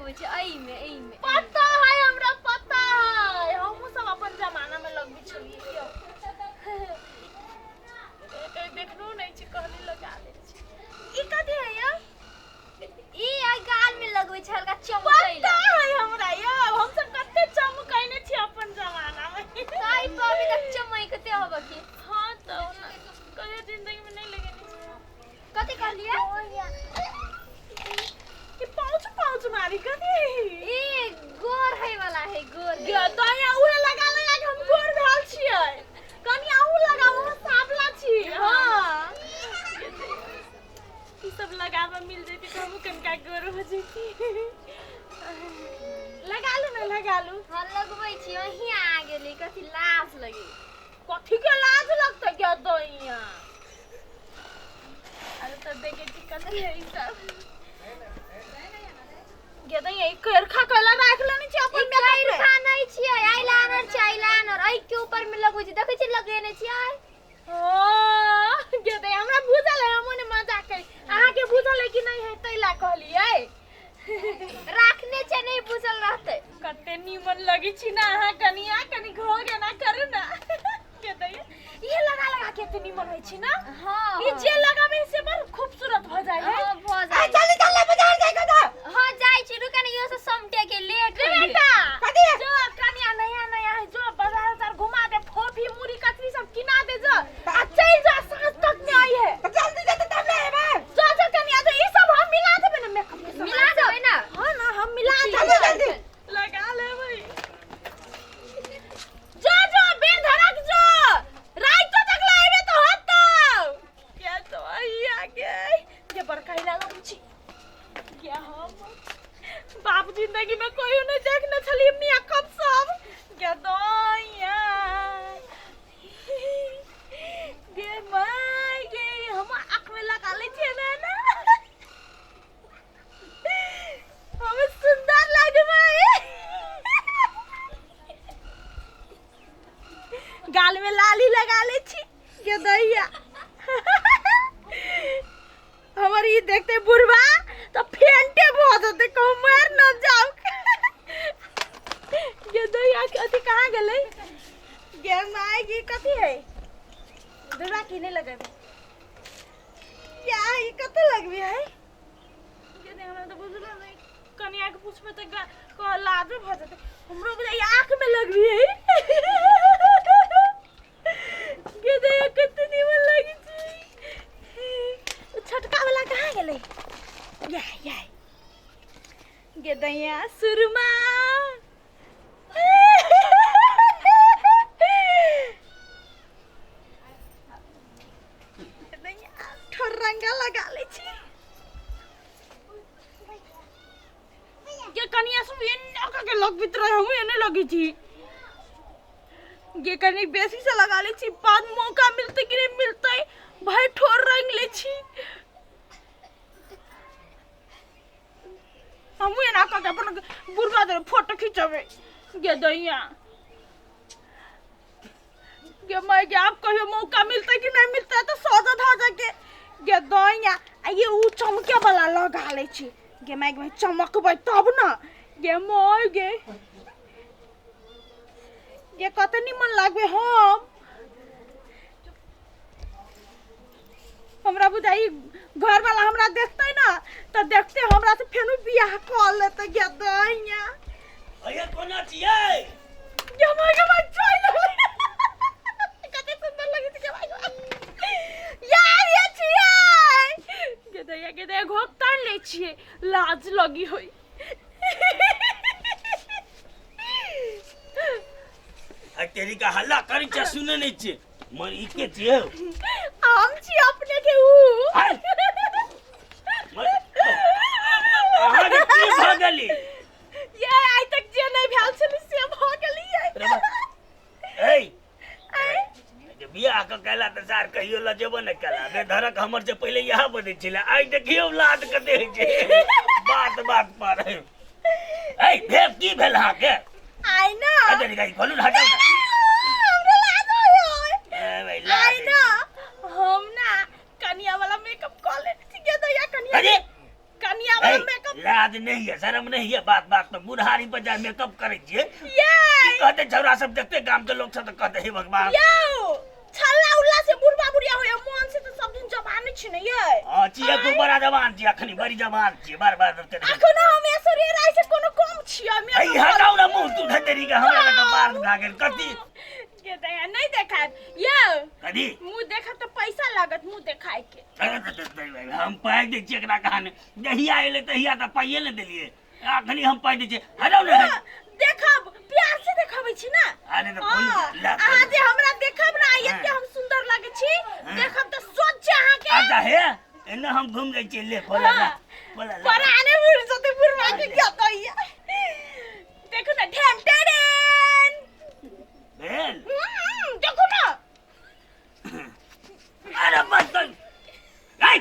लगवे छे एई में पता है हमरा पता है हमहु सब अपन जमाना में लगबी छलिए क्यों ए देखनो नहीं छी कहली लगा ले छी ई कथि है या ई आई गाल में लगवे छे हल्का चमकैला पता है हमरा या हम सब कते चमकैने छी अपन जमाना में काई तो अभी तक चमकते होबे की हां तो ना कहियो जिंदगी में नहीं लगेनी कथि कर लिया कि पाउच मारी कथि ई गोर है वाला है गोर गे दया उहे लगा के हम गोर भेल छियै कनी आहू लगाओ हम साबला छी हां ई सब लगाबा मिल जेती त हम कनका गोर हो जेती लगा लू हां लगबै छी वही आ गेली कथि लाज लगे कथि के लाज लगते गे दइया अरे तो देखे कि कथि है ई सब गे दइया ई करखा कला राख लेनी छी अपन में करखा नहीं छी आईलाइनर आई के ऊपर में लगबै छी देखै छी लगेने छी आई ओ गे दइया हमरा बुझल है हमने मजाक करी अहाँ के बुझल है कि नहीं है तैला कहलिए राखने छे नहीं बुझल रहते कते नीमन लगी छी ना अहाँ कनिया कनी घोगे ना करू ना के दइया ये लगा के नीमन होई छी ना हां ये जे लगाबे से बड़ खूबसूरत हो जाय है हां हो जाय जल्दी चल बाजार जाय के हां जाय छी रुका नहीं यो से समटे के लेट बेटा कथि जो कनिया नया है जो बाजार घुमा दे फोफी मुरी कचरी सब किना दे जो आ चल जा सांझ तक में आई है जल्दी जा तब ले बे जो कनिया जो ई सब हम मिला देबे ना मेकअप के सामान मिला देबे ना हां ना हम मिला देबे जल्दी लगा ले भाई जो बेन धड़क जो रात तक लाइबे तो होता क्या तो आई आगे ये बड़का ही लगा छी क्या हम बाप जिंदगी में कोई नहीं देखने छली मेकअप सब क्या दइया गे माय गे हम आँख में लगा ले छे ना हम सुंदर लगबे गाल में लाली लगा ले छी गे दइया हमर ई देखते बुढ़वा तो फेंटे बहुत होते को मर न जाओ गे दइया कथि कहां गेलै गे माय की कथि है दुरा की नहीं लगबे क्या ई कते लगबे है गे दे हमरा तो बुझलो नहीं कनिया के पूछबे त को लाज भ जते हमरो बुझाई आंख में लगबे है गे दे कते निमन लगी छी छोटका वाला कहां गेलै या गे दइया सुरमा दइया ठरंगा लगा ले छी गे कनिया सब एन्ना का के लग भीतर हम एने लगी छी गे कनी बेसी से लगा ले छी बाद मौका मिलते कि नहीं मिलते भाई ठोर रंग ले छी हमू एना का के अपन बुढ़वा दे फोटो खिंचावे गे दइया गे मैं के आप कहियो मौका मिलता कि नहीं मिलता तो सौदा धा जाके गे दइया ये ऊ चमके वाला लगा ले छी गे मैं चमकबै तब ना गे मोय गे ये कते निमन लागबे हमरा बुझाई घर वाला हमरा देखते ना तो देखते हमरा से फेनु बियाह कर लेते गे दइया अये कोना छियै गे माय चल कते सुंदर लगे छै गे माय यार ये छियै गे दइया घोक तान ले छियै लाज लगी होई आ तेरी का हल्ला करी छ सुने नहीं छ मन ई के छियै हम छी अपने के ऊ अहाँ के की भ गेली ये आइ तक जे नहीं भेल छली से भ गेली ए जे बियाह क कैला त सार कहियो ल जेबो न कैला बे धरक हमर से पहले यहां बने छिला आई देखियो लाद कते होइ छै बात पर ए भेब की भेल हा के आई ना अरे निकाई खोलू हटाओ ना हमरा लाज होय ए भाई आई ना हम ना कनिया वाला मेकअप कर ले छी गे दइया कनिया अरे कनिया वाला मेकअप लाज नहीं है, शर्म नहीं है, बात बात में बुढ़ारी पर जा मेकअप करे छिए। ये कहते छौरा सब देखते गांव के लोग सब तो कहते हे भगवान। यो छल्ला उल्ला से बुढ़बा बुढ़िया होय मन से तो सब दिन जवान छी ने ये। हां छिए को बड़ा जवान छी, अखनी बड़ी जवान छी, बार-बार करते। अखनो हम ऐश्वर्या राय से कोनो कम छी हम। ए हटाऊ ना मुंह तू धतेरी का हमरा का बार उठा गेल कथी के दया नहीं देखा यो कथी मुंह देखा तो पैसा लागत मुंह देखाय के। हम पाई दे छिए एकरा कहानी जहिया आइले तहिया त पाइए न देलिए, अखनी हम पाई दे छिए। हटाऊ ना देखब प्यार से देखबै छी ना। अरे तो बोल ला आ जे हमरा देखब ना एते हम सुंदर लागे छी देखब त सोच अहाँ के आजा हे एने हम घूम जाई छी ले बोला ना बोला ला पराने बुढ़ सते बुढ़वा के क्या कहिया देखो ना ढेन टेन बेल देखो ना अरे मत कर आई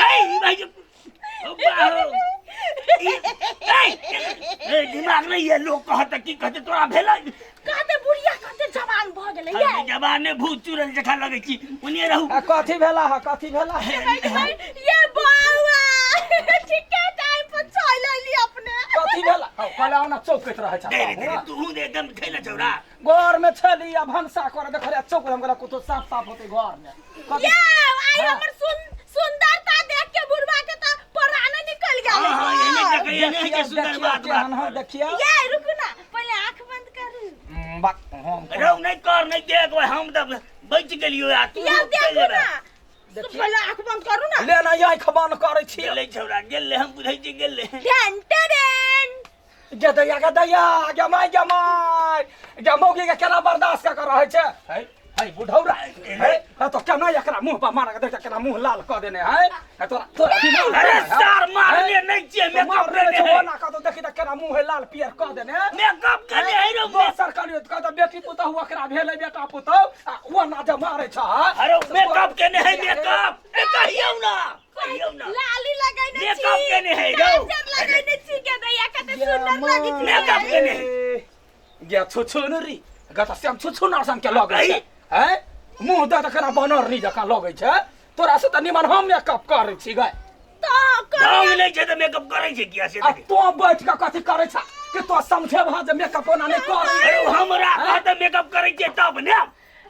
आई भाई बाहो ए दिमाग नहीं है, लोग कहते की कहते तोरा भेला कहते बुढ़िया कहते जवान भ गेलै ये जवान ने भूत चुरल जखा लगे छी उन्हें रहू। कथी भेला है कथी भेला है ये बावा ठीक है टाइम पर चल आइली अपने कथी भेला कहला ओना चौकत रहे छ दे दे तू दे एकदम खैला छौरा घर में छली आ भनसा करे देख रे चौक हम गला कुतो साफ साफ होते घर में कथी ये आई हमर सुंदरता देख के बुढ़वा के त पराने निकल गेलै। हां ये नहीं कहिए नहीं के सुंदर बात बात देखिए ये रुक ना पहले आंख बंद कर बात हम रहू नहीं कर नहीं देख भाई हम तब बच गेलियो आ तू ये देखो ना देखिए पहले आंख बंद करू ना ले ना यही खबन करे छी गेले छौरा गेले हम बुझै छी गेले ढेन टेन गदया जमाई जमोगी के केना बर्दाश्त कर रहे छे है बुढ़ौरा है तो केना एकरा मुंह पर मार के देख केना मुंह लाल कर देने है तोरा तोरा दिमाग अरे सार मारने नहीं छे मेकअप करने है ना का तो देखि त केना मुंह लाल पियर कर देने मेकअप करने है रो दोसर करियो त कहत बेटी पुतौ ओकरा भेलै बेटा पुतौ ओ ना जे मारे छ अरे मेकअप करने है मेकअप ए कहियो ना कहियो ना लाली लगाइने छी मेकअप करने है रो काजर लगाइने छी के दैया कते सुंदर लागी छी मेकअप करने गे छुछुनरी गत श्याम छुछुनर सन के लगै छै है मुंह त केना बनर नी जका लगै छै तोरा से त निमन हम मेकअप करै छी गए तो गाँव नहीं छे त मेकअप करे छे किया से आ तो बैठ के कथी करे छ कि तो समझे भा जे मेकअप ओना नहीं करे अरे हमरा कहत मेकअप करे छे तब ने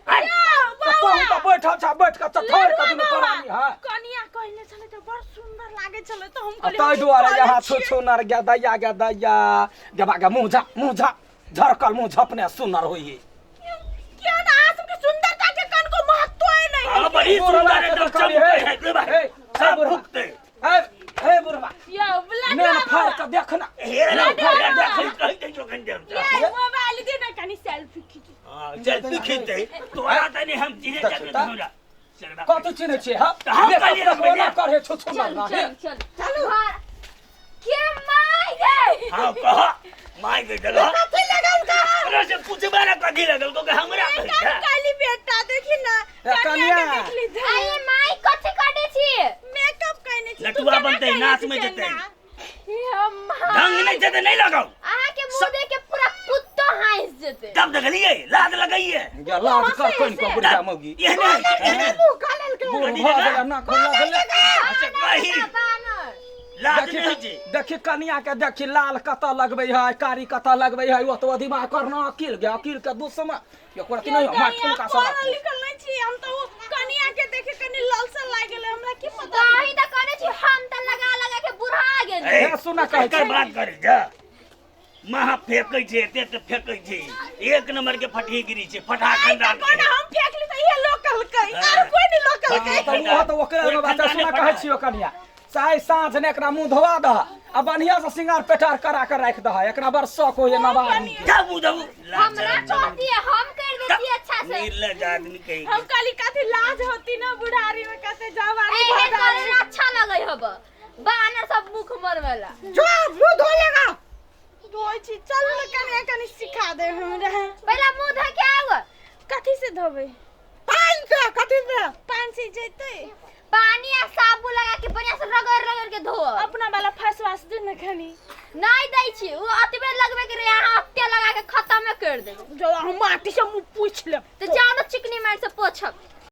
तो बैठल छ बैठ के चथर के दुनु परानी है कनिया कहले छले त बड़ सुंदर लागे छले त हम कहले तै दुआरे यहाँ छुछुनर गदैया जबा के मुंह झा झरकल मुंह झपने सुनर होई क्या ना आज के सुंदरता के कन को महत्व है नहीं हां बड़ी सुंदर एकदम चमके है भाई सब फुकते हे बुढ़वा यो ब्लैक मैं फाड़ के देखना हे ना देख कहि दे जो खंजर ये मोबाइल दे ना कनी सेल्फी खींच हां सेल्फी खींचते तोरा तने हम चिने जाके हमरा कत चिने छी हां हम कहलिए ना करे छुछुनर ना चल चल घर के माई गे हां कह माई के चलो कथी लगल का अरे से पूछे बारा कथी लगल को हमरा कान काली बेटा देखी ना कनिया देख ली था आई माई कथि काटे छी मेकअप कहने छी लटुआ बनते नाच में जते हे अम्मा ढंग नहीं जते नहीं लगाओ आहा के मुंह देख के पूरा कुत्ता हाइस जते तब देखलिए लाद लगाइए या लाज कर कोन को बुढ़ा मौगी ये नहीं मुंह कालल के बूढ़ भ गेल ना खोला गेल अच्छा कही बानर लाद नहीं जी देखी कनिया के देखी लाल कत लगबै है कारी कत लगबै है ओ तो दिमाग करना अकिल गे अकिल के दुश्मन एकरा कि नहीं मार ठुमका सब निकल नहीं छी हम तो कनिया के देखे कनी लालसा लाग गेले हमरा की पता दही त करे छी हम त लगा के बुढ़ा गेल ए सुना कहै कर बात करे जा महा फेकै छे एते त फेकै छे एक नंबर के फटीगिरी छे फटाखन डाल कोन हम फेंक ली त ये लोकल के और कोई नहीं लोकल के तो ओकरे बात सुना कहै छियो कनिया चाहे साँझ ने एकरा मुंह धोवा दह आ बढ़िया से सिंगार पेटार करा के राख दह एकरा बड़ शौक होय नवारी जाबू जाबू हमरा कहती है हम कर देती अच्छा से निर्लज आदमी कही हम काली काथे लाज होती ना बुढ़ारी में कहते जवानी ए हे भगावे करे अच्छा लगै हब बानर सब मुख मरवेला जो मुंह धो लेगा धोई छी चल न कने सिखा दे हमरा पहला मुंह धो के आव कथी से धोबे पानी से कथी से पानी से जैते पानी आ साबुन लगा के बढ़िया से रगड़ के धो अपना वाला फेस वॉश दे न खनी नहीं दै छी वो अतबे लगबे के यहाँ हफ्ते लगा के खत्म कर देबे जो हम माटी से मुंह पूछ ले तो जानो चिकनी मार से पोछब